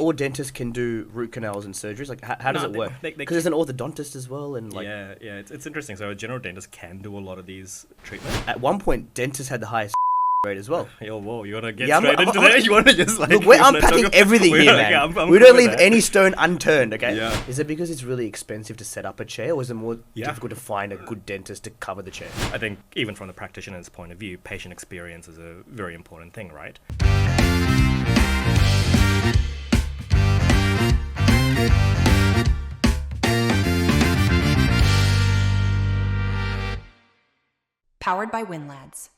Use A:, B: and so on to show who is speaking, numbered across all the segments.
A: all dentists can do root canals and surgeries? Like, how does it work? Because there's an orthodontist as well, and like
B: yeah, it's interesting. So a general dentist can do a lot of these treatments.
A: at one point, dentists had the highest rate as well.
B: Yo, whoa, you want to get
A: Yeah,
B: straight into that? You want to just like...
A: Look, we're unpacking everything here, man. We don't leave any stone unturned, okay?
B: Yeah.
A: Is it because it's really expensive to set up a chair, or is it more
B: Yeah.
A: difficult to find a good dentist to cover the chair?
B: I think even from the practitioner's point of view, patient experience is a very important thing, right?
C: Powered by WinLads.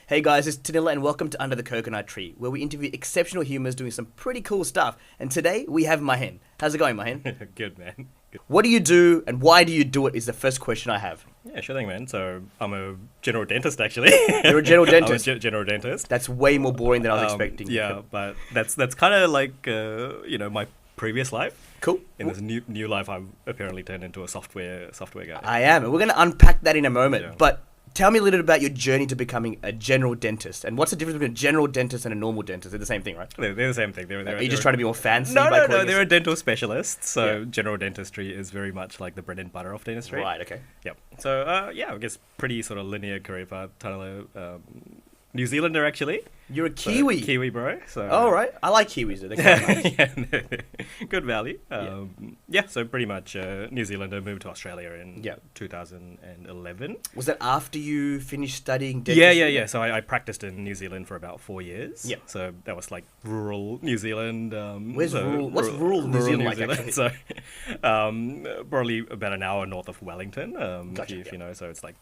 A: Hey guys, it's Tanila and welcome to Under the Coconut Tree, where we interview exceptional humans doing some pretty cool stuff. And today we have Mahen. How's it going, Mahen?
B: Good, man. Good.
A: What do you do and why do you do it is the first question I have.
B: Yeah, sure thing, man. So I'm a general dentist, actually.
A: You're a general dentist?
B: I'm a general dentist.
A: That's way more boring than I was expecting.
B: Yeah, but that's kind of like, my previous life.
A: Cool.
B: In this new life, I've apparently turned into a software guy.
A: I am, and we're going to unpack that in a moment.
B: Yeah.
A: But tell me a little bit about your journey to becoming a general dentist. And what's the difference between a general dentist and a normal dentist? They're the same thing, right?
B: They're the same thing.
A: Are you just trying to be more fancy?
B: No,
A: by
B: no,
A: calling
B: they're a
A: yourself-
B: dental specialist. So
A: Yeah.
B: general dentistry is very much like the bread and butter of dentistry.
A: Right, okay.
B: Yep. So, I guess pretty sort of linear career path. New Zealander, actually.
A: You're a
B: So,
A: Kiwi.
B: Kiwi, bro. So,
A: Oh, right. I like Kiwis. They're quite nice.
B: yeah, good value. So pretty much New Zealander, moved to Australia in 2011.
A: Was that after you finished studying dentistry?
B: Yeah. So I practiced in New Zealand for about 4 years.
A: Yeah.
B: So that was like rural New Zealand.
A: What's rural New Zealand like, actually?
B: So probably about an hour north of Wellington.
A: Gotcha,
B: if you know, so it's like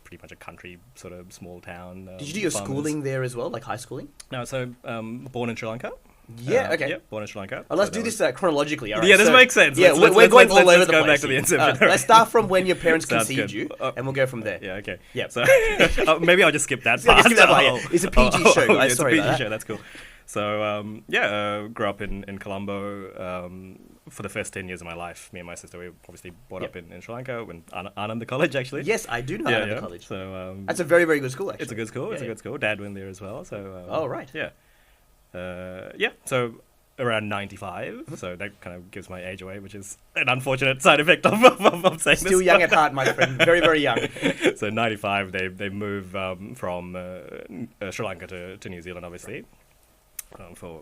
B: pretty much a country sort of small town.
A: Did you do your
B: farmers.
A: schooling there as well, like high schooling?
B: No, so born in Sri Lanka.
A: Yeah, okay.
B: Yeah, born in Sri Lanka.
A: Oh, let's
B: So
A: do
B: that
A: this chronologically. All right.
B: Yeah, this makes sense.
A: Yeah,
B: Let's
A: we're going all over
B: let's
A: the
B: go
A: place.
B: back to the
A: here.
B: inception.
A: Let's start from when your parents
B: Sounds
A: conceived
B: good.
A: you, and we'll go from there.
B: Yeah, okay.
A: Yeah.
B: So maybe I'll just skip that
A: Yeah,
B: part.
A: skip that part, yeah. It's a PG show, guys.
B: It's
A: Sorry
B: a PG
A: about that.
B: show. That's cool. So grew up in Colombo for the first 10 years of my life. Me and my sister, we obviously brought up in Sri Lanka, when Ananda College, actually.
A: Yes, I do know Ananda College.
B: So
A: That's a very, very good school, actually.
B: it's a good school. It's a good school. Dad went there as well. So
A: Oh, right.
B: Yeah. So around 95. So that kind of gives my age away, which is an unfortunate side effect of saying
A: Still
B: this.
A: young at heart, my friend. Very, very young.
B: So 95, they move from Sri Lanka to New Zealand, obviously, for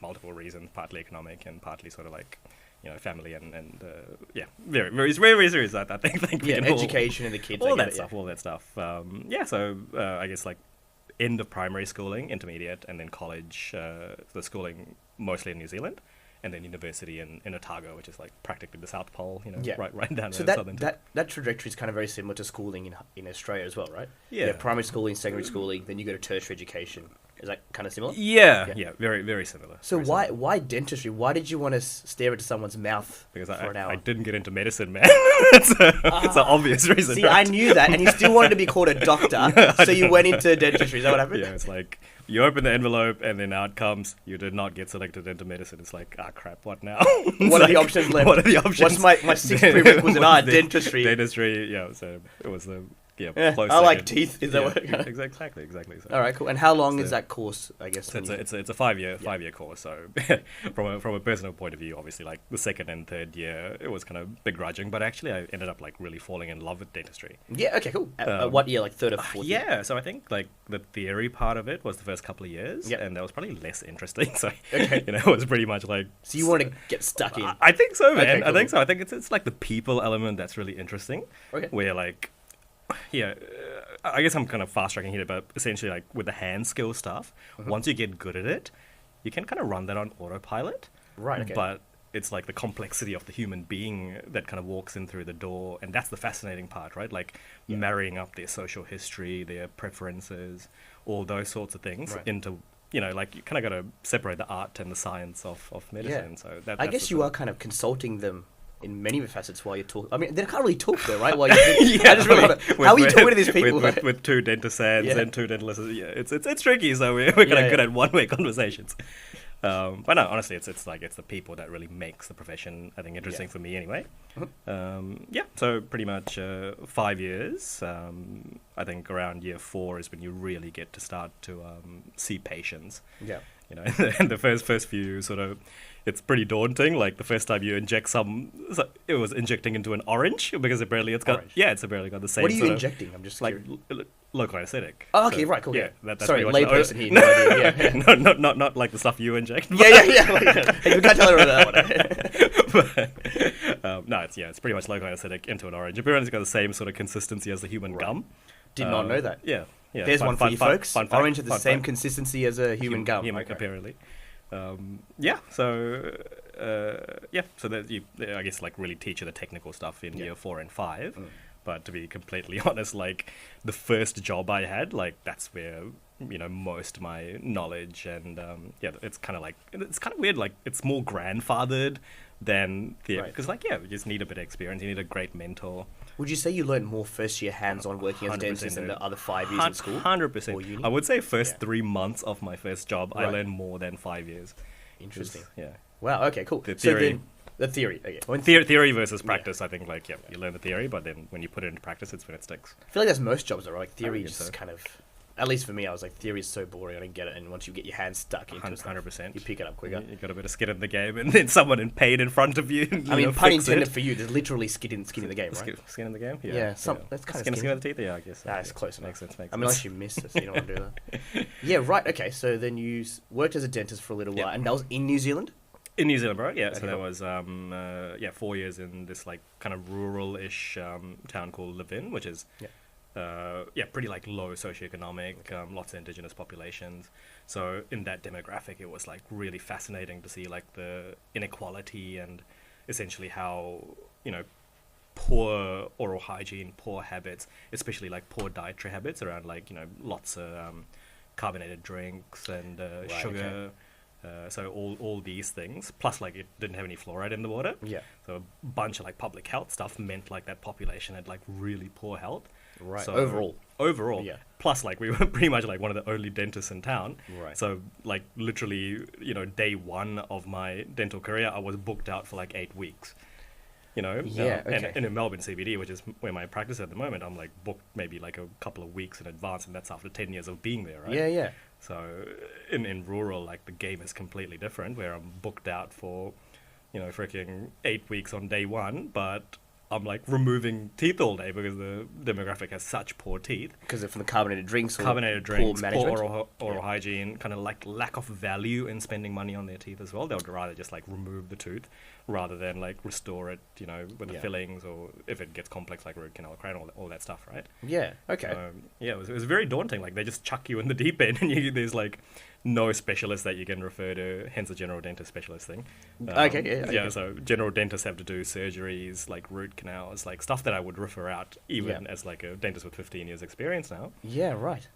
B: multiple reasons, partly economic and partly sort of like, family and very, very, very serious. I think we
A: Yeah,
B: can
A: education and the kids. I
B: all
A: get
B: that
A: it,
B: stuff, all that stuff. So I guess like end of primary schooling, intermediate, and then college. The schooling mostly in New Zealand, and then university in Otago, which is like practically the South Pole. Right down
A: So
B: the southern tip.
A: that trajectory is kind of very similar to schooling in Australia as well, right?
B: Yeah.
A: Primary schooling, secondary schooling, then you go to tertiary education. Is that kind of similar?
B: Yeah, very, very similar.
A: So
B: very
A: why
B: similar.
A: why dentistry? Why did you want to stare into someone's mouth
B: Because
A: for an hour?
B: I didn't get into medicine, man. It's an obvious reason.
A: See,
B: right?
A: I knew that, and you still wanted to be called a doctor, so you went into dentistry. Is that what happened?
B: Yeah, it's like you open the envelope and then out comes you did not get selected into medicine. It's like, crap, what now?
A: What are the options left?
B: What are the options?
A: What's my sixth prerequisite?
B: What's the-
A: Dentistry.
B: Dentistry, yeah. So it was the
A: Yeah,
B: close
A: I like
B: second.
A: teeth. Is that what?
B: Exactly. So,
A: All right, cool. And how long
B: So-
A: is that course? I guess.
B: So
A: when you-
B: it's a 5-year course. So from a personal point of view, obviously, like the second and third year, it was kind of begrudging. But actually, I ended up like really falling in love with dentistry.
A: Yeah. Okay. Cool. At what year? Like third or fourth? year?
B: Yeah, so I think like the theory part of it was the first couple of years,
A: Yep.
B: and that was probably less interesting. So
A: Okay.
B: it was pretty much like.
A: So you want to get stuck in?
B: I think so, man.
A: Okay,
B: I think
A: cool.
B: so. I think it's like the people element that's really interesting.
A: Okay.
B: Where like, I guess I'm kind of fast tracking here, but essentially like with the hand skill stuff, once you get good at it, you can kind of run that on autopilot.
A: Right. Okay.
B: But it's like the complexity of the human being that kind of walks in through the door, and that's the fascinating part, right? Like marrying up their social history, their preferences, all those sorts of things
A: Right.
B: into, like you kind of got to separate the art and the science of medicine. So
A: I
B: that's
A: guess
B: the
A: you
B: sort
A: are
B: of-
A: kind of consulting them in many facets while you talk. I mean, they can't really talk though, right? While you're
B: Yeah,
A: I just realized, how are you talking to these people?
B: with two dentist hands
A: Yeah.
B: and two dentalists? Yeah, it's tricky. So we're kind of good at one-way conversations. But no, honestly, it's the people that really makes the profession, I think, interesting for me anyway. So pretty much 5 years. I think around year 4 is when you really get to start to see patients.
A: Yeah.
B: you know, and the first few sort of, it's pretty daunting. Like the first time you inject it was injecting into an orange because apparently it's got,
A: Orange.
B: it's apparently got the same.
A: What are you
B: sort of,
A: injecting? I'm just
B: like
A: curious.
B: local anesthetic.
A: Oh, okay,
B: So,
A: right, cool.
B: Yeah, that's
A: Sorry,
B: pretty much
A: layperson here. No idea. Yeah,
B: not like the stuff you inject.
A: yeah. Hey, you can't tell her that one.
B: No, it's pretty much local anesthetic into an orange. Apparently, it's got the same sort of consistency as the human gum.
A: Did not know that.
B: Yeah.
A: There's one for you folks.
B: Fun fact,
A: Orange has the
B: fun
A: same
B: fact.
A: consistency as a human gum.
B: Human,
A: Okay.
B: apparently. So that I guess like really teach you the technical stuff in year 4 and 5. But to be completely honest, like the first job I had, like that's where most of my knowledge and it's kind of weird. Like it's more grandfathered than theory because you just need a bit of experience. You need a great mentor.
A: Would you say you learned more first year hands-on working as a dentist than the other 5 years in school?
B: 100%. I would say first
A: Yeah.
B: 3 months of my first job, I
A: Right.
B: learned more than 5 years.
A: Interesting.
B: Yeah.
A: Wow. Okay. Cool.
B: The
A: So
B: theory.
A: then the theory. Okay.
B: When theory versus practice, I think you learn the theory, but then when you put it into practice, it's when it sticks.
A: I feel like that's most jobs, though, right? Like theory
B: guess
A: just
B: so.
A: kind of, at least for me, I was like, theory is so boring. I don't get it. And once you get your hands stuck into it,
B: 100%.
A: you pick it up quicker.
B: You got a bit of skin in the game, and then someone in pain in front of you.
A: I mean, pun intended for you. There's literally skin in the game, right?
B: Skin in the game.
A: Yeah, that's kind of
B: skin
A: skin.
B: in the teeth. Yeah, I guess.
A: It's close enough.
B: Makes sense.
A: I mean, unless you missed it, so you don't want to do that. Yeah, right. Okay, so then you worked as a dentist for a little while, and that was in New Zealand?
B: In New Zealand, bro. Yeah, so
A: Okay,
B: that
A: cool.
B: was 4 years in this like kind of rural-ish town called Levin, which is pretty like low socioeconomic, lots of indigenous populations. So in that demographic, it was like really fascinating to see like the inequality and essentially how poor oral hygiene, poor habits, especially like poor dietary habits around like lots of carbonated drinks and sugar.
A: Okay.
B: So all these things, plus like it didn't have any fluoride in the water.
A: Yeah.
B: So a bunch of like public health stuff meant like that population had like really poor health.
A: Right.
B: So
A: Overall. Yeah.
B: Plus like we were pretty much like one of the only dentists in town.
A: Right.
B: So like literally, day 1 of my dental career, I was booked out for like 8 weeks.
A: Yeah, okay.
B: And in Melbourne CBD, which is where my practice is at the moment, I'm like booked maybe like a couple of weeks in advance, and that's after 10 years of being there, right?
A: Yeah.
B: So in rural, like the game is completely different, where I'm booked out for, freaking 8 weeks on day 1, but I'm like removing teeth all day because the demographic has such poor teeth.
A: Because from the carbonated drinks or
B: Poor
A: management.
B: oral hygiene, kind of like lack of value in spending money on their teeth as well. They would rather just like remove the tooth rather than like restore it, with the fillings, or if it gets complex like root canal, crown, all that stuff, right?
A: Yeah, okay.
B: It was very daunting. Like they just chuck you in the deep end, and there's like no specialist that you can refer to, hence the general dentist specialist thing.
A: Okay.
B: So general dentists have to do surgeries, like root canals, like stuff that I would refer out even as like a dentist with 15 years experience now.
A: Yeah, right.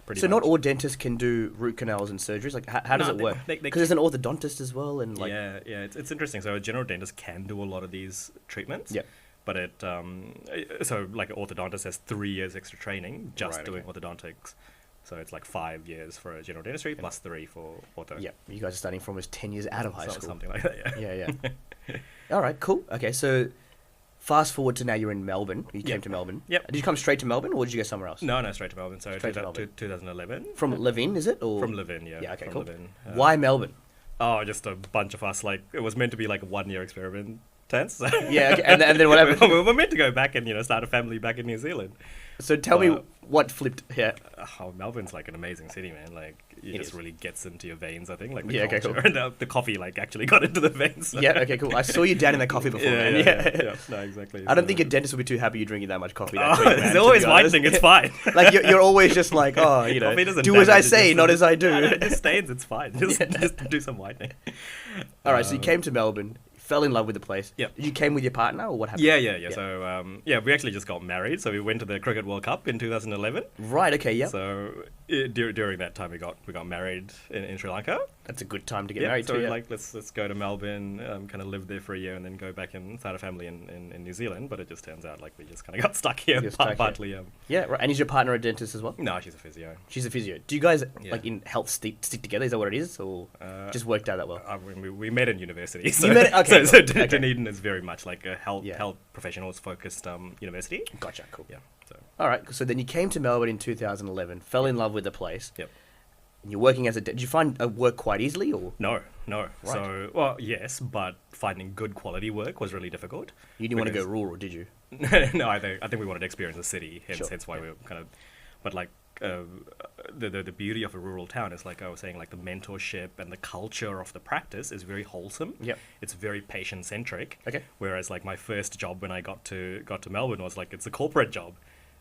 B: Pretty
A: So
B: much.
A: not all dentists can do root canals and surgeries? Like, how does
B: No,
A: it work?
B: they
A: Because there's an orthodontist as well, and like...
B: It's interesting. So a general dentist can do a lot of these treatments.
A: Yeah.
B: But so like an orthodontist has 3 years extra training just
A: Right,
B: doing orthodontics. So it's like 5 years for a general dentistry plus 3 for ortho.
A: Yeah, you guys are starting from almost 10 years out of high school.
B: Something like that, yeah.
A: Yeah. All right, cool. Okay, so fast forward to now you're in Melbourne. You came to Melbourne.
B: Yep.
A: Did you come straight to Melbourne, or did you go somewhere else?
B: No, straight to Melbourne. So
A: Straight to Melbourne.
B: 2011.
A: From Levin, is it? Or?
B: From Levin, yeah.
A: Yeah, okay,
B: from
A: cool.
B: Levin.
A: Why Melbourne?
B: Oh, just a bunch of us. Like it was meant to be like a 1-year experiment. Tense.
A: Yeah, okay. And then what happened?
B: we were meant to go back and start a family back in New Zealand.
A: So tell me what flipped here.
B: Melbourne's like an amazing city, man. Like it just really gets into your veins. I think like the
A: Yeah, okay,
B: culture
A: cool.
B: and the coffee like actually got into the veins.
A: Yeah, okay, cool. I saw you down in that coffee before, man.
B: Yeah. No, exactly.
A: I don't
B: So-
A: think your dentist would be too happy you drinking that much coffee.
B: Oh,
A: That quick, man,
B: it's
A: to
B: always
A: be honest.
B: whitening. It's fine.
A: Like you're always just like, oh,
B: Coffee doesn't
A: do as I
B: damage, it
A: say,
B: just-
A: not as I do.
B: It just stains. It's fine. Just do some whitening.
A: All right, so you came to Melbourne, fell in love with the place.
B: Yep.
A: You came with your partner, or what happened?
B: Yeah. So we actually just got married. So we went to the Cricket World Cup in 2011.
A: Right. Okay. Yeah.
B: So during that time, we got married in Sri Lanka.
A: That's a good time to get
B: Yeah,
A: married
B: so
A: to. Yeah.
B: like let's go to Melbourne, kind of live there for a year, and then go back and start a family in New Zealand. But it just turns out like we just kind of got stuck here,
A: You're stuck here.
B: partly.
A: Yeah. Right. And is your partner a dentist as well?
B: No, she's a physio.
A: She's a physio. Do you guys
B: Yeah.
A: like in health stick together? Is that what it is, or just worked out that well?
B: We met in university. So,
A: met- okay,
B: so
A: cool. Okay.
B: Dunedin is very much like a health
A: Yeah.
B: health professionals focused university.
A: Gotcha. Cool.
B: Yeah. So
A: All right. So then you came to Melbourne in 2011, fell in love with the place.
B: Yep.
A: You're working as a... Did you find work quite easily, or...?
B: No.
A: Right.
B: So, well, yes, but finding good quality work was really difficult.
A: You didn't want to go rural, did you?
B: No, I think we wanted to experience the city, hence why we were kind of... But, like, the beauty of a rural town is, like I was saying, like, the mentorship and the culture of the practice is very wholesome.
A: Yep.
B: It's very patient-centric.
A: Okay.
B: Whereas, like, my first job when I got to Melbourne was, like, it's a corporate job.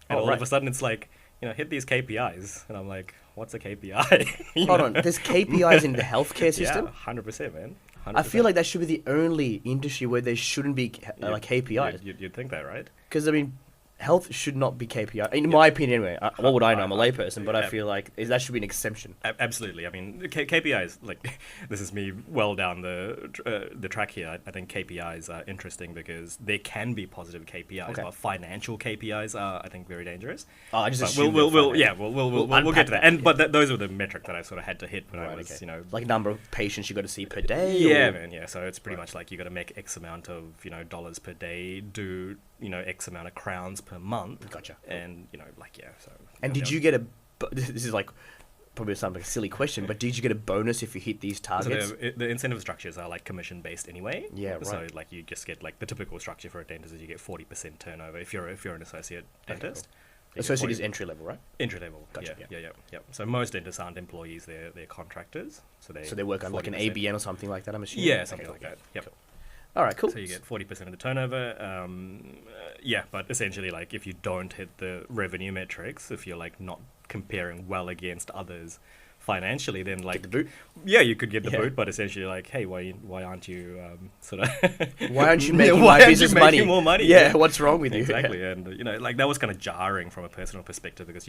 B: And
A: Oh,
B: all
A: right.
B: of a sudden it's like, hit these KPIs. And I'm like, what's a KPI?
A: Hold on, there's KPIs in the healthcare system?
B: Yeah, 100%, man. 100%.
A: I feel like that should be the only industry where there shouldn't be like KPIs.
B: You'd think that, right?
A: Because, I mean, health should not be KPI. In my opinion, anyway. What would I know? I'm a layperson, but I feel like that should be an exception.
B: Absolutely. I mean, KPIs, like, this is me well down the track here. I think KPIs are interesting because they can be positive KPIs, but financial KPIs are, I think, very dangerous.
A: Oh, I just
B: but
A: assumed
B: we'll get to that. And but those were the metric that I sort of had to hit when I was,
A: like number of patients you got to see per day.
B: Yeah, man. Yeah. So it's pretty much like you got to make X amount of dollars per day, do X amount of crowns per month.
A: Gotcha.
B: And so.
A: And did you get a? This is like probably sounds like a silly question, but did you get a bonus if you hit these targets?
B: So the incentive structures are like commission based anyway.
A: Yeah, right.
B: So like you just get like the typical structure for a dentist is you get 40% turnover if you're an associate dentist.
A: Cool. Associate is entry level, right?
B: Entry level.
A: Gotcha.
B: Yeah. So most dentists aren't employees; they're contractors. So they
A: work on like an ABN or something like that. I'm assuming.
B: Yeah, something like that. Yep.
A: Cool. All right, cool.
B: So you get 40% of the turnover. But essentially, like, if you don't hit the revenue metrics, if you're, like, not comparing well against others financially, then, like...
A: Get the boot?
B: Yeah, you could get the boot, but essentially, like, hey, why aren't you sort of...
A: Why aren't you making my business money?
B: More money?
A: Yeah, what's wrong with you?
B: Exactly, and, like, that was kind of jarring from a personal perspective because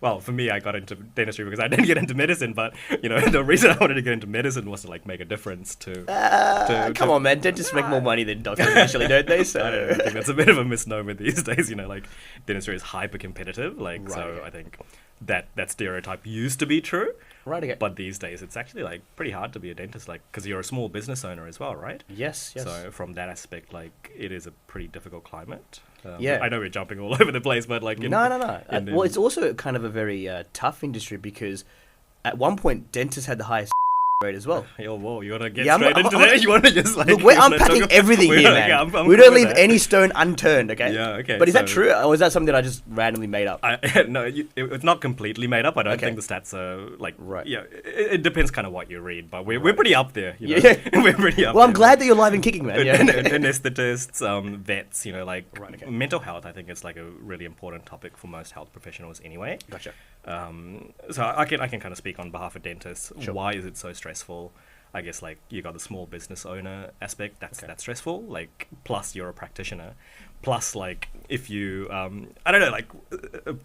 B: well, for me, I got into dentistry because I didn't get into medicine, but, the reason I wanted to get into medicine was to, like, make a difference
A: Come on, man. Dentists make more money than doctors initially, don't they? So
B: I think that's a bit of a misnomer these days. Like, dentistry is hyper competitive. Like, I think that stereotype used to be true.
A: Right, okay.
B: But these days, it's actually, like, pretty hard to be a dentist, like, because you're a small business owner as well, right?
A: Yes.
B: So from that aspect, like, it is a pretty difficult climate.
A: Yeah.
B: I know we're jumping all over the place, but, like...
A: No. Well, it's also kind of a very tough industry because at one point, dentists had the highest rate as well.
B: Yo, whoa, you want to get straight into that? You want to just, like...
A: Look, we're unpacking everything here, man. We don't leave any stone unturned, okay?
B: Yeah, okay.
A: But is that true, or is that something that I just randomly made up?
B: No, it's not completely made up. I don't think the stats are, like...
A: Right.
B: Yeah, it depends kind of what you read, but we're pretty up there,
A: Yeah.
B: We're pretty up
A: Well, I'm
B: there.
A: glad that you're live and kicking, man. Yeah.
B: Anesthetists, vets, like... Mental health, I think, is, like, a really important topic for most health professionals anyway.
A: Gotcha.
B: So I can kind of speak on behalf of dentists. Sure. Why is it so stressful? I guess, like, you got the small business owner aspect, that's stressful, like, plus you're a practitioner, plus, like, if you, I don't know, like,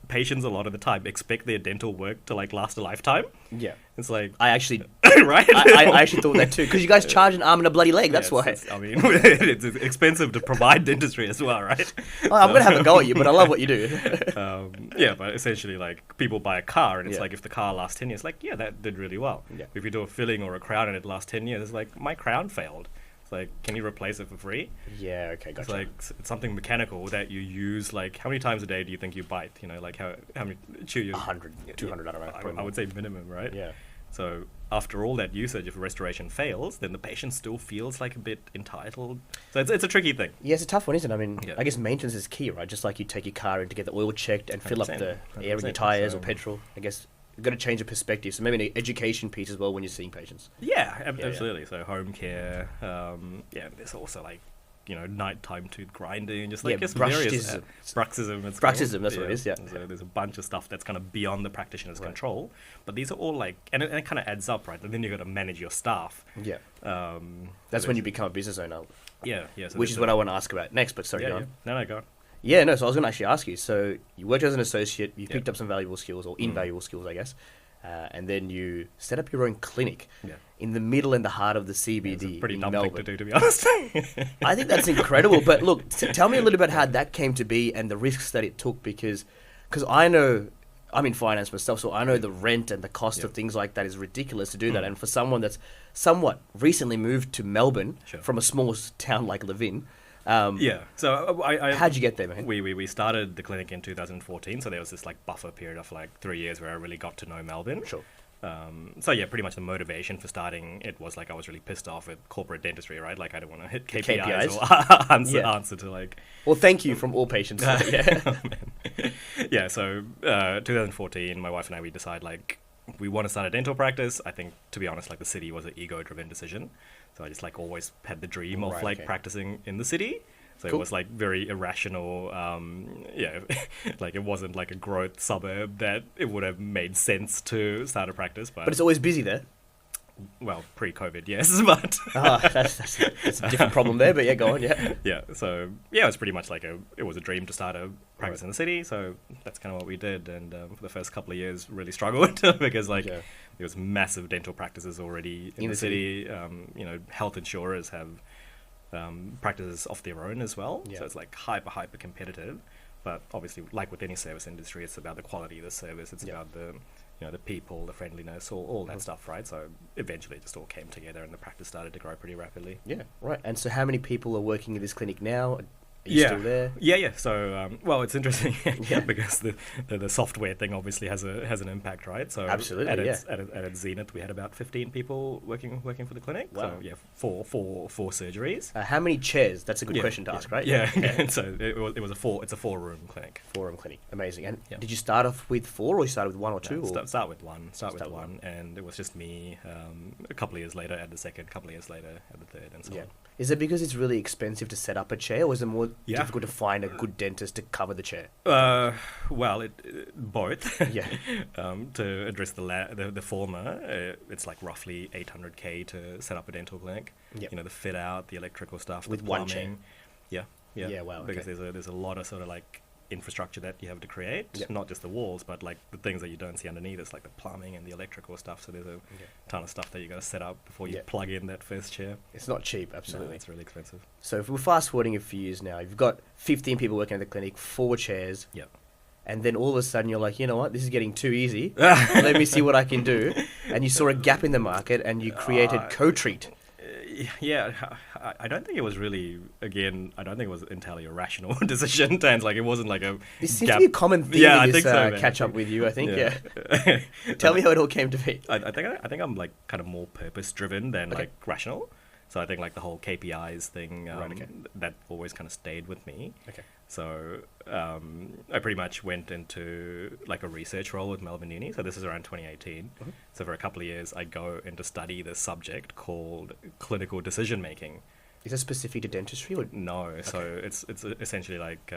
B: patients a lot of the time expect their dental work to, like, last a lifetime.
A: Yeah.
B: It's like...
A: I actually...
B: right?
A: I actually thought that too, because you guys charge an arm and a bloody leg, that's why.
B: I mean, it's expensive to provide dentistry as well, right?
A: I'm going to have a go at you, but I love what you do.
B: But essentially, like, people buy a car, and it's like, if the car lasts 10 years, like, yeah, that did really well.
A: Yeah.
B: If you do a filling or a crown and it lasts 10 years, it's like, my crown failed. It's like, can you replace it for free?
A: Yeah, okay, gotcha.
B: It's like, it's something mechanical that you use, like, how many times a day do you think you bite? Like, how many, chew you?
A: 100, 200, I don't know.
B: I would say minimum, right?
A: Yeah.
B: So after all that usage, if restoration fails, then the patient still feels like a bit entitled. So it's a tricky thing.
A: Yeah, it's a tough one, isn't it? I mean, I guess maintenance is key, right? Just like you take your car in to get the oil checked and fill up the air in your tyres or petrol. I guess you've got to change the perspective. So maybe an education piece as well when you're seeing patients.
B: Yeah, absolutely. So home care. There's also like, nighttime tooth grinding, just like various bruxism.
A: Bruxism, that's what it is, yeah.
B: So there's a bunch of stuff that's kind of beyond the practitioner's control, but these are all like, and it kind of adds up, right? And then you've got to manage your staff.
A: Yeah. That's when you become a business owner.
B: Yeah. So
A: which is what I want to ask about next, but sorry, go on.
B: No, go on.
A: Yeah, no, so I was going to actually ask you. So you worked as an associate, you picked up some valuable skills, or invaluable skills, I guess, and then you set up your own clinic in the middle and the heart of the CBD
B: it's a pretty
A: in
B: dumb
A: Melbourne.
B: thing to do, to be honest.
A: I think that's incredible. But look, tell me a little bit about how that came to be and the risks that it took, because I know, I'm in finance myself, so I know the rent and the cost of things like that is ridiculous to do that. And for someone that's somewhat recently moved to Melbourne from a small town like Levin,
B: so
A: how'd you get there, man?
B: We started the clinic in 2014, so there was this like buffer period of like 3 years where I really got to know Melbourne.
A: Sure.
B: So yeah, pretty much the motivation for starting it was like I was really pissed off with corporate dentistry, right? Like I don't want to hit KPIs, or answer to like.
A: Well, thank you from all patients. Yeah.
B: Yeah. So 2014, my wife and I, we decide like we want to start a dental practice. I think, to be honest, like the city was an ego-driven decision. So I just like always had the dream of practicing in the city. So it was like very irrational. Like it wasn't like a growth suburb that it would have made sense to start a practice. But
A: it's always busy there.
B: Well, pre-COVID, yes, but
A: that's a different problem there. But yeah, go on, yeah.
B: Yeah, so yeah, it's pretty much like it was a dream to start a practice in the city. So that's kind of what we did, and for the first couple of years, really struggled because like there was massive dental practices already in the city. Health insurers have practices of their own as well, so it's like hyper competitive. But obviously, like with any service industry, it's about the quality of the service. It's about the the people, the friendliness, all that stuff, right? So eventually it just all came together and the practice started to grow pretty rapidly.
A: Yeah, right. And so how many people are working in this clinic now? Are you still there?
B: Yeah. So, well, it's interesting because the software thing obviously has an impact, right? So
A: absolutely,
B: at its zenith, we had about 15 people working for the clinic.
A: Wow.
B: So yeah, four surgeries.
A: How many chairs? That's a good question to ask, right?
B: Yeah. So it's a 4-room clinic.
A: 4-room clinic. Amazing. And did you start off with 4 or you started with 1 or 2?
B: Start with one. Start with one. And it was just me. A couple of years later, at the second. A couple of years later, at the third, and so on.
A: Is it because it's really expensive to set up a chair, or is it more difficult to find a good dentist to cover the chair?
B: Well, both.
A: Yeah.
B: To address the former, it's like roughly $800K to set up a dental clinic.
A: Yep.
B: The fit out, the electrical stuff,
A: with
B: the plumbing.
A: One chair.
B: Yeah.
A: Yeah. Wow.
B: Because there's a lot of sort of like infrastructure that you have to create,
A: Yep.
B: not just the walls, but like the things that you don't see underneath. It's like the plumbing and the electrical stuff. So there's a ton of stuff that you got to set up before you plug in that first chair.
A: It's not cheap, absolutely.
B: No, it's really expensive.
A: So if we're fast forwarding a few years now, you've got 15 people working at the clinic, 4 chairs.
B: Yep.
A: And then all of a sudden you're like, you know what, this is getting too easy. Let me see what I can do. And you saw a gap in the market and you created Co-Treat.
B: Yeah, I don't think it was really, again, I don't think it was entirely a rational decision. Dan's like, it wasn't like a
A: This seems to be a common theme in this catch up with you, I think, Tell me how it all came to be.
B: I think I'm like kind of more purpose driven than like rational. So I think like the whole KPIs thing, that always kind of stayed with me.
A: Okay.
B: So I pretty much went into like a research role with Melbourne Uni. So this is around 2018. Mm-hmm. So for a couple of years, I go in to study this subject called clinical decision making.
A: Is that specific to dentistry? Or?
B: No. Okay. So it's essentially like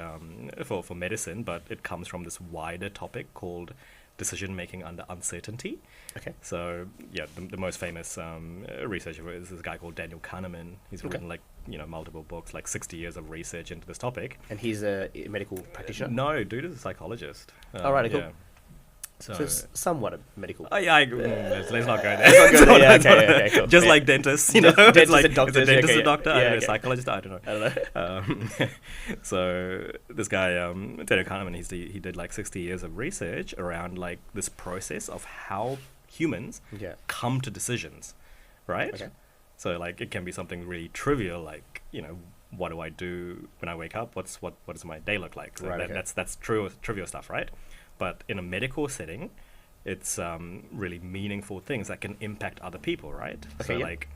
B: for medicine, but it comes from this wider topic called decision making under uncertainty.
A: Okay.
B: So yeah, the most famous researcher is this guy called Daniel Kahneman. He's written like multiple books, like 60 years of research into this topic.
A: And he's a medical practitioner?
B: No, dude is a psychologist.
A: All right, cool.
B: Yeah.
A: So it's somewhat a medical.
B: Let's not go there.
A: Okay, cool.
B: Just like dentists,
A: Dentists
B: it's like
A: and doctors.
B: It's a dentist,
A: a
B: doctor, a psychologist. I don't
A: know.
B: So this guy, Daniel Kahneman, he did like 60 years of research around like this process of how humans come to decisions, right? Okay. So like it can be something really trivial, like what do I do when I wake up? What does my day look like?
A: Right,
B: That's trivial stuff, right? But in a medical setting, it's really meaningful things that can impact other people, right?
A: Okay,
B: so like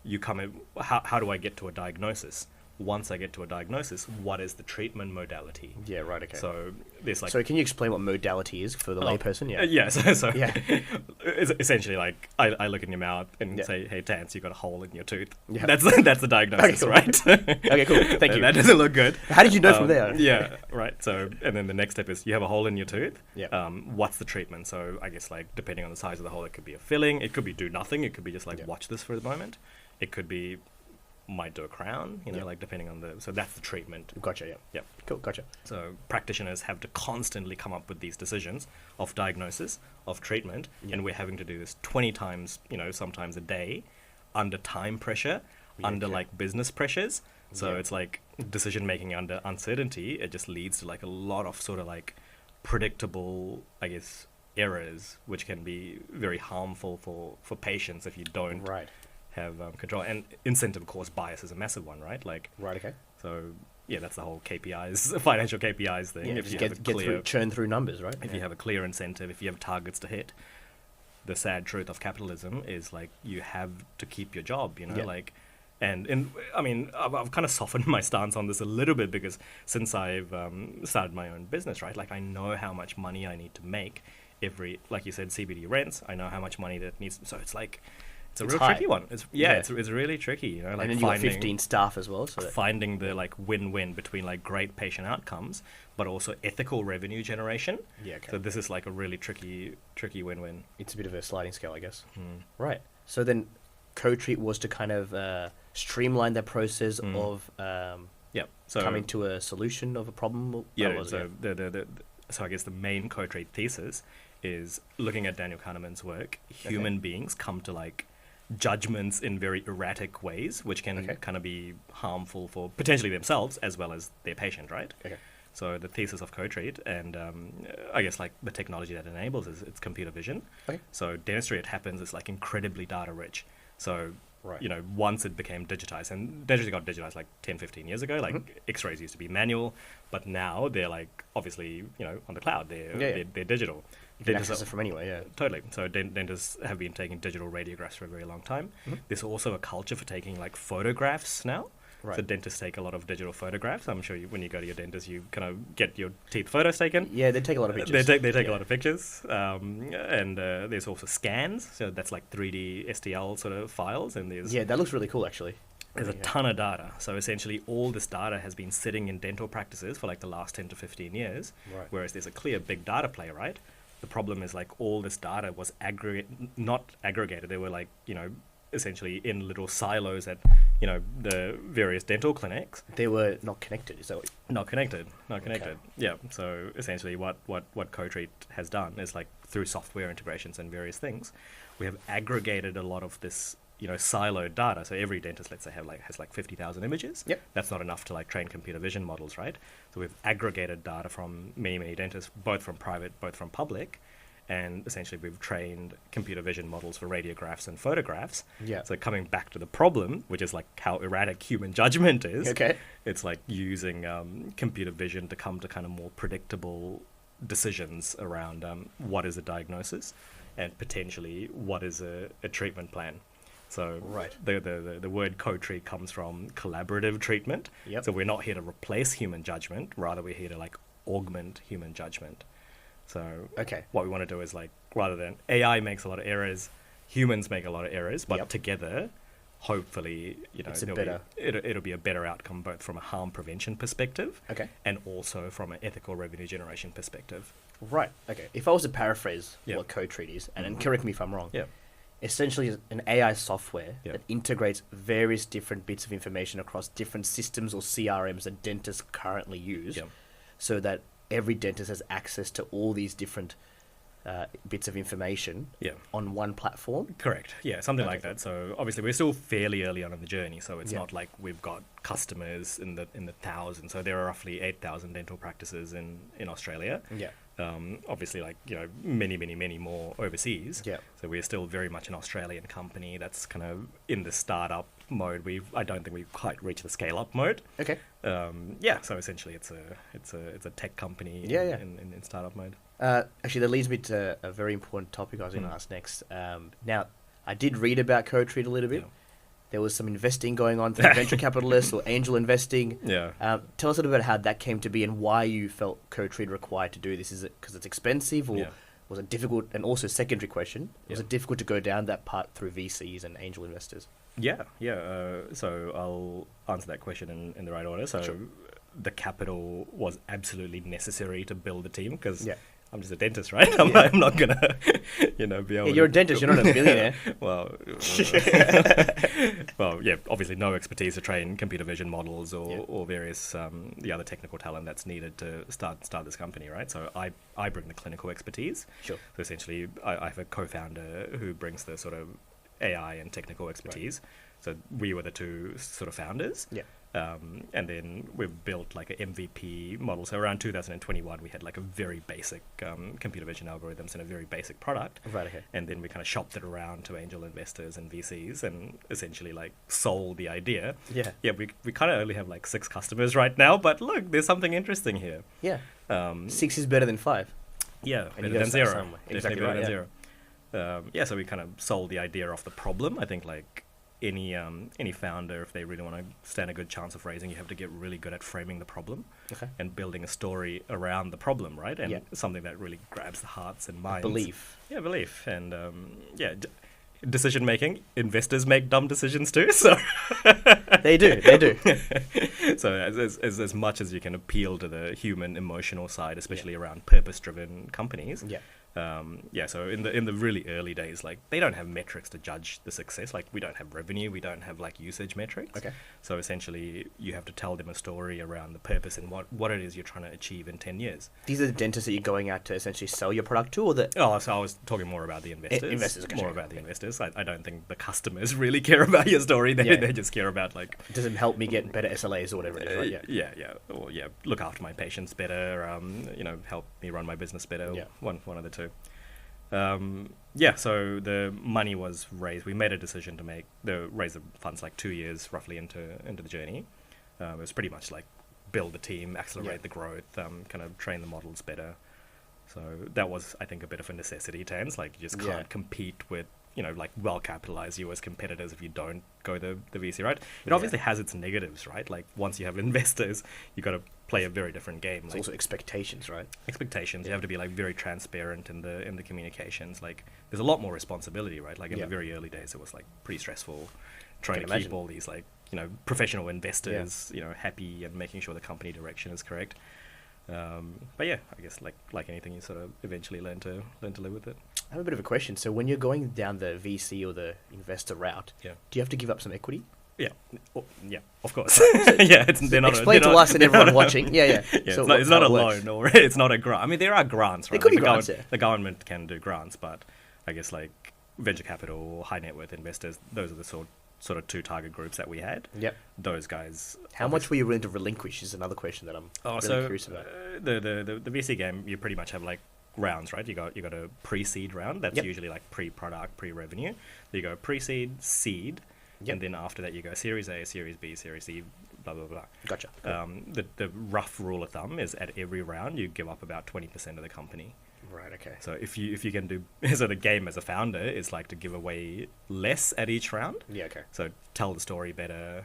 B: you come in, how do I get to a diagnosis? Once I get to a diagnosis, what is the treatment modality?
A: Yeah, right, okay.
B: So there's like...
A: So can you explain what modality is for the layperson?
B: It's essentially like I look in your mouth and say, hey, Tance, you got a hole in your tooth. Yeah. That's the diagnosis, right?
A: Okay, cool. Thank you.
B: That doesn't look good.
A: How did you know from there?
B: Yeah, right. So, and then the next step is you have a hole in your tooth.
A: Yeah.
B: What's the treatment? So I guess like depending on the size of the hole, it could be a filling. It could be do nothing. It could be just like watch this for the moment. It could be... might do a crown, like depending on so that's the treatment.
A: Gotcha, yeah. Cool, gotcha.
B: So practitioners have to constantly come up with these decisions of diagnosis, of treatment, and we're having to do this 20 times, sometimes a day, under time pressure, under like business pressures. So it's like decision making under uncertainty. It just leads to like a lot of sort of like predictable, I guess, errors, which can be very harmful for patients if you don't have control. And incentive course bias is a massive one, right? Like,
A: right, okay.
B: So yeah, that's the whole KPIs, financial KPIs thing.
A: Yeah, if you churn through numbers, right?
B: If you have a clear incentive, if you have targets to hit, the sad truth of capitalism is like you have to keep your job, you know,
A: Yeah.
B: like, and I mean, I've kind of softened my stance on this a little bit because since I've started my own business, right, like I know how much money I need to make every, like you said, CBD rents. I know how much money that needs, so it's like, it's a
A: It's
B: real
A: high.
B: tricky one. It's
A: Yeah.
B: it's really tricky, you know, like
A: and then you got
B: finding
A: 15 staff as well. So
B: finding the like win-win between like great patient outcomes, but also ethical revenue generation.
A: yeah, okay.
B: So this is like a really tricky win-win.
A: It's a bit of a sliding scale, I guess.
B: Hmm.
A: Right. So then co-treat was to kind of streamline that process of
B: Yeah. So
A: coming to a solution of a problem. Or
B: yeah.
A: what was
B: So
A: it?
B: so I guess the main co-trade thesis is looking at Daniel Kahneman's work. Human beings come to like judgments in very erratic ways, which can
A: Okay.
B: kind of be harmful for potentially themselves as well as their patient, right?
A: Okay.
B: So the thesis of co-treat and I guess like the technology that enables is it's computer vision.
A: Okay.
B: So dentistry, it happens, is like incredibly data rich. So,
A: Right.
B: you know, once it became digitized, and dentistry got digitized like 10, 15 years ago, like x-rays used to be manual, but now they're like obviously, you know, on the cloud, they're digital.
A: You can
B: Dentists
A: access it from anywhere, yeah.
B: Totally. So dentists have been taking digital radiographs for a very long time. There's also a culture for taking like photographs now.
A: Right.
B: So dentists take a lot of digital photographs. I'm sure when you go to your dentist, you kind of get your teeth photos taken.
A: Yeah, they take a lot of pictures.
B: They take
A: Yeah.
B: a lot of pictures, and there's also scans. So that's like 3D STL sort of files, and there's
A: Yeah, that looks really cool, actually.
B: there's a
A: Yeah.
B: ton of data. So essentially, all this data has been sitting in dental practices for like the last 10 to 15 years.
A: Right.
B: Whereas there's a clear big data play, right? The problem is like all this data was not aggregated. They were like, you know, essentially in little silos at, you know, the various dental clinics.
A: They were not connected, is that what
B: Not connected. Yeah. So essentially what CoTreat has done is like through software integrations and various things, we have aggregated a lot of this, you know, siloed data. So every dentist, let's say, has like 50,000 images.
A: Yep.
B: That's not enough to like train computer vision models, right? So we've aggregated data from many dentists, both from private, both from public. And essentially we've trained computer vision models for radiographs and photographs.
A: Yeah.
B: So coming back to the problem, which is like how erratic human judgment is.
A: Okay.
B: It's like using computer vision to come to kind of more predictable decisions around what is a diagnosis and potentially what is a treatment plan. So
A: Right.
B: the word co-treat comes from collaborative treatment.
A: Yep.
B: So we're not here to replace human judgment, rather we're here to like augment human judgment. So
A: Okay.
B: what we want to do is like, rather than AI makes a lot of errors, humans make a lot of errors, but
A: Yep.
B: together, hopefully, you know,
A: It's a
B: it'll be a better outcome both from a harm prevention perspective
A: Okay.
B: and also from an ethical revenue generation perspective.
A: Right. Okay. If I was to paraphrase
B: Yeah.
A: what co-treat is, and then correct me if I'm wrong,
B: Yeah.
A: essentially is an AI software
B: Yeah.
A: that integrates various different bits of information across different systems or CRMs that dentists currently use,
B: Yeah.
A: so that every dentist has access to all these different bits of information
B: Yeah.
A: on one platform.
B: Correct. Yeah, something like
A: Okay.
B: that. So obviously we're still fairly early on in the journey, so it's
A: Yeah.
B: not like we've got customers in the thousands. So there are roughly 8,000 dental practices in Australia.
A: Yeah.
B: Obviously, like, you know, many more overseas.
A: Yeah.
B: So we're still very much an Australian company that's kind of in the startup mode. I don't think we've quite reached the scale up mode.
A: Okay.
B: Yeah. So essentially, it's a tech company.
A: Yeah, yeah.
B: In startup mode.
A: Actually, that leads me to a very important topic I was going to
B: Mm.
A: ask next. Now, I did read about co-treat a little bit.
B: Yeah.
A: There was some investing going on through venture capitalists or angel investing.
B: Yeah.
A: Tell us a little bit about how that came to be and why you felt co-treat required to do this. Is it because it's expensive, or
B: Yeah.
A: was it difficult? And also, secondary question: was
B: Yeah.
A: it difficult to go down that part through VCs and angel investors?
B: Yeah. So I'll answer that question in the right order. So
A: Sure.
B: the capital was absolutely necessary to build the team because
A: Yeah.
B: I'm just a dentist, right? I'm not gonna, you know, be able.
A: Yeah, you're a
B: to
A: dentist. You're not a billionaire.
B: Well, yeah, obviously no expertise to train computer vision models or various the other technical talent that's needed to start this company, right? So I bring the clinical expertise.
A: Sure.
B: So essentially, I have a co-founder who brings the sort of AI and technical expertise. So we were the two sort of founders.
A: Yeah.
B: And then we've built like an MVP model. So around 2021, we had like a very basic computer vision algorithms and a very basic product.
A: Right. Okay.
B: And then we kind of shopped it around to angel investors and VCs and essentially like sold the idea.
A: Yeah.
B: Yeah, we kind of only have like 6 customers right now, but look, there's something interesting here.
A: Yeah.
B: Um,
A: 6 is better than 5.
B: yeah,
A: And you
B: better
A: gotta
B: than
A: start
B: 0.
A: somewhere.
B: Definitely
A: Exactly
B: better
A: right,
B: than
A: yeah.
B: 0. So we kind of sold the idea of the problem. I think like any founder, if they really want to stand a good chance of raising, you have to get really good at framing the problem and building a story around the problem, right? And something that really grabs the hearts and minds.
A: Belief.
B: Yeah, belief. And decision making. Investors make dumb decisions too, so
A: They do.
B: so as much as you can appeal to the human emotional side, especially around purpose-driven companies. So in the really early days, like they don't have metrics to judge the success. Like we don't have revenue, we don't have like usage metrics. So essentially, you have to tell them a story around the purpose and what it is you're trying to achieve in 10 years.
A: These are the dentists that you're going out to essentially sell your product to, or the...
B: Oh, so I was talking more about the investors.
A: Investors,
B: more about the investors. I don't think the customers really care about your story. They just care about like...
A: Does it help me get better SLAs or whatever it is, right?
B: Or look after my patients better, help me run my business better. One of the two. So the money was raised. We made a decision to raise the funds like 2 years roughly into the journey. It was pretty much like build the team, accelerate the growth, kind of train the models better. So that was, I think, a bit of a necessity, Tans. Like you just can't compete with, like well-capitalized US competitors if you don't go the VC route. It obviously has its negatives, right? Like once you have investors, you got to play a very different game.
A: It's
B: like,
A: also expectations, right?
B: Expectations. You have to be like very transparent in the communications. Like there's a lot more responsibility, right? Like in the very early days, it was like pretty stressful trying to keep all these like professional investors happy and making sure the company direction is correct. But I guess like anything, you sort of eventually learn to live with it.
A: I have a bit of a question. So when you're going down the VC or the investor route, do you have to give up some equity?
B: Yeah, of course.
A: Explain to us and everyone watching.
B: So it's not a loan or it's not a grant. I mean, there are grants, right?
A: There could be grants,
B: The government can do grants, but I guess like venture capital, high net worth investors, those are the sort of two target groups that we had. Those guys.
A: How much were you willing to relinquish is another question that I'm really curious about.
B: The VC game, you pretty much have like rounds, right? You got a pre-seed round. That's usually like pre-product, pre-revenue. You go pre-seed, seed. And then after that, you go Series A, Series B, Series C, blah, blah, blah.
A: Gotcha.
B: The rough rule of thumb is at every round, you give up about 20% of the company.
A: Right, okay.
B: So if you can do... So the game as a founder is like to give away less at each round.
A: Yeah, okay.
B: So tell the story better,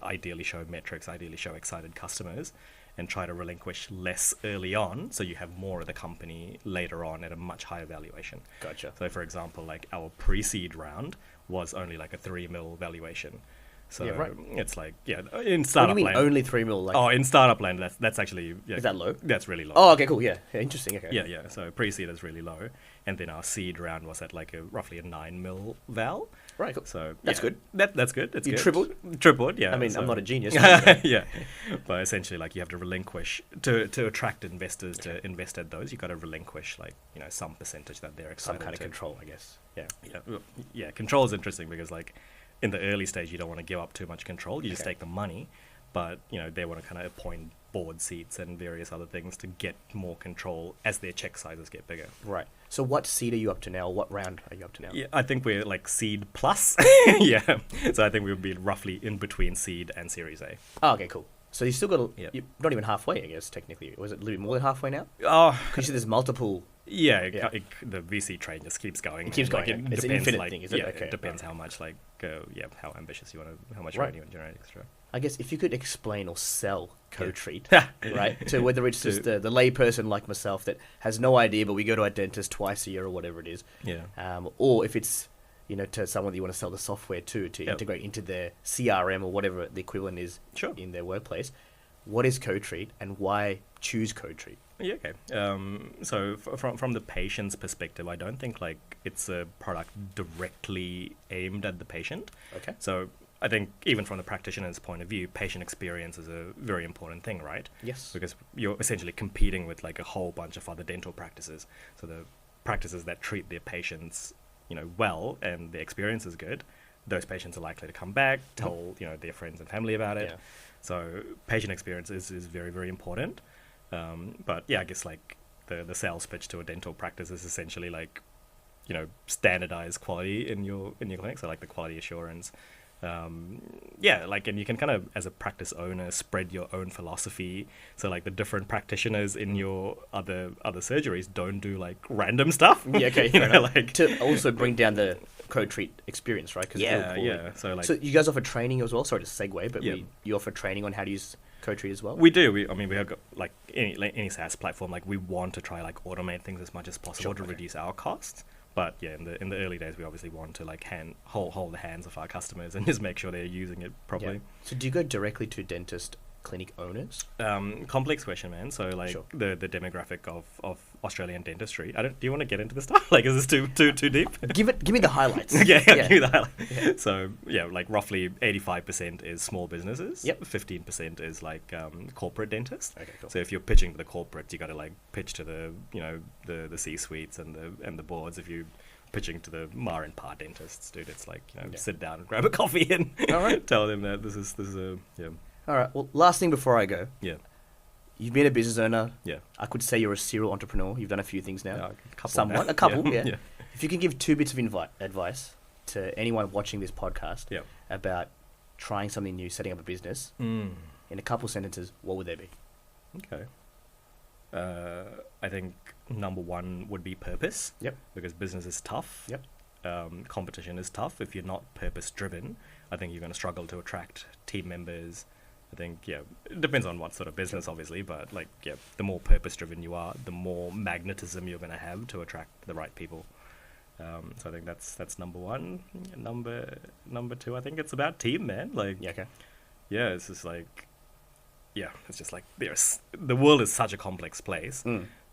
B: ideally show metrics, ideally show excited customers, and try to relinquish less early on so you have more of the company later on at a much higher valuation.
A: Gotcha.
B: So for example, like our pre-seed round was only like a 3 mil valuation. So it's like, in startup land.
A: What do you mean only 3 mil? Like,
B: in startup land, that's actually...
A: is that low?
B: That's really low.
A: Oh, okay, cool, interesting, okay.
B: Yeah, so pre-seed is really low. And then our seed round was at like roughly a 9 mil val.
A: Right, cool.
B: So
A: that's good.
B: That's good.
A: You tripled?
B: Tripled, yeah.
A: I mean, I'm not a genius.
B: But essentially, like, you have to relinquish, to attract investors to invest at those, you've got to relinquish, like, some percentage that they're excited
A: some kind of control, I guess.
B: Yeah, control is interesting because, like, in the early stage, you don't want to give up too much control. You just take the money, but, they want to kind of appoint board seats and various other things to get more control as their check sizes get bigger.
A: Right. So what seed are you up to now? What round are you up to now?
B: Yeah, I think we're like seed plus. So I think we'll be roughly in between seed and Series A.
A: Oh, okay, cool. So you still got you're not even halfway, I guess, technically. Was it a little bit more than halfway now?
B: Oh.
A: Because there's multiple...
B: the VC train just keeps going.
A: It keeps going.
B: It
A: it's
B: depends,
A: an infinite
B: like,
A: thing, is it? Okay.
B: It depends how much, like, how ambitious you want to, how much revenue you want to generate extra.
A: I guess if you could explain or sell Co-Treat, right? So whether it's just the layperson like myself that has no idea, but we go to our dentist twice a year or whatever it is. Or if it's, to someone that you want to sell the software to integrate into their CRM or whatever the equivalent is in their workplace. What is Co-Treat and why choose Co-Treat?
B: Yeah, okay. So from the patient's perspective, I don't think like it's a product directly aimed at the patient.
A: Okay.
B: So I think even from the practitioner's point of view, patient experience is a very important thing, right?
A: Yes.
B: Because you're essentially competing with like a whole bunch of other dental practices. So the practices that treat their patients, well, and the experience is good, those patients are likely to come back, tell, their friends and family about it. Yeah. So patient experience is very, very important. But I guess like the sales pitch to a dental practice is essentially like, standardized quality in your clinic. So like the quality assurance, Yeah, like, and you can kind of, as a practice owner, spread your own philosophy. So like the different practitioners in your other surgeries don't do like random stuff.
A: Yeah, okay.
B: You know, like
A: to also bring down the co-treat experience, right? 'Cause it's
B: yeah,
A: very important.
B: yeah. So like
A: So you guys offer training as well? Sorry to segue, but
B: Yeah.
A: you offer training on how to use co-treat as well?
B: we do. I mean, we have got like any SaaS platform. Like we want to try like automate things as much as possible
A: Sure,
B: to
A: okay.
B: reduce our costs. But yeah, in the early days, we obviously want to like hold the hands of our customers and just make sure they're using it properly.
A: So do you go directly to dentist clinic owners?
B: Complex question, man. So like
A: Sure.
B: the demographic of Australian dentistry. Do you want to get into this stuff? Like, is this too deep?
A: Give me the highlights.
B: Yeah, give me the highlight. So yeah, like roughly 85% is small businesses.
A: Yep.
B: 15% is like corporate dentists.
A: Okay, cool.
B: So if you're pitching to the corporates, you got to like pitch to the the C-suites and the boards. If you pitching to the Ma and Pa dentists, dude, it's like sit down and grab a coffee and
A: All right.
B: tell them that this is a
A: All right. Well, last thing before I go.
B: yeah.
A: You've been a business owner.
B: Yeah.
A: I could say you're a serial entrepreneur. You've done a few things now.
B: Yeah, a couple
A: Somewhat.
B: now.
A: A couple, yeah.
B: Yeah.
A: If you can give 2 bits of advice to anyone watching this podcast
B: Yeah.
A: about trying something new, setting up a business, in a couple sentences, what would they be?
B: Okay. I think number one would be purpose.
A: Yep.
B: Because business is tough.
A: Yep.
B: Competition is tough. If you're not purpose driven, I think you're going to struggle to attract team members. I think, it depends on what sort of business, obviously, but like, the more purpose driven you are, the more magnetism you're going to have to attract the right people. So I think that's number one. Number two, I think it's about team, man. Like,
A: Yeah, okay.
B: it's just like, it's just like the world is such a complex place.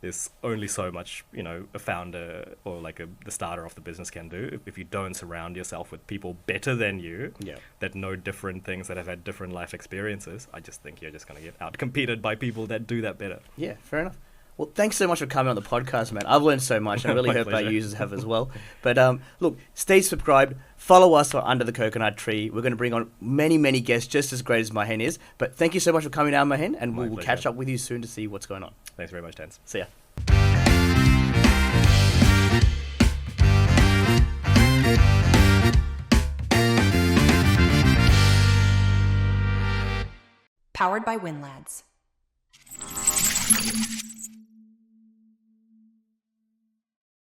B: There's only so much, a founder or like the starter of the business can do. If you don't surround yourself with people better than you, that know different things, that have had different life experiences, I just think you're just going to get outcompeted by people that do that better.
A: Yeah, fair enough. Well, thanks so much for coming on the podcast, man. I've learned so much, and I really
B: My
A: hope our
B: pleasure.
A: users have as well. But look, stay subscribed. Follow us on Under the Coconut Tree. We're going to bring on many, many guests just as great as Mahen is. But thank you so much for coming down, Mahen, and
B: My
A: we'll
B: pleasure.
A: catch up with you soon to see what's going on.
B: Thanks very much, Tans.
A: See ya.
C: Powered by WinLads.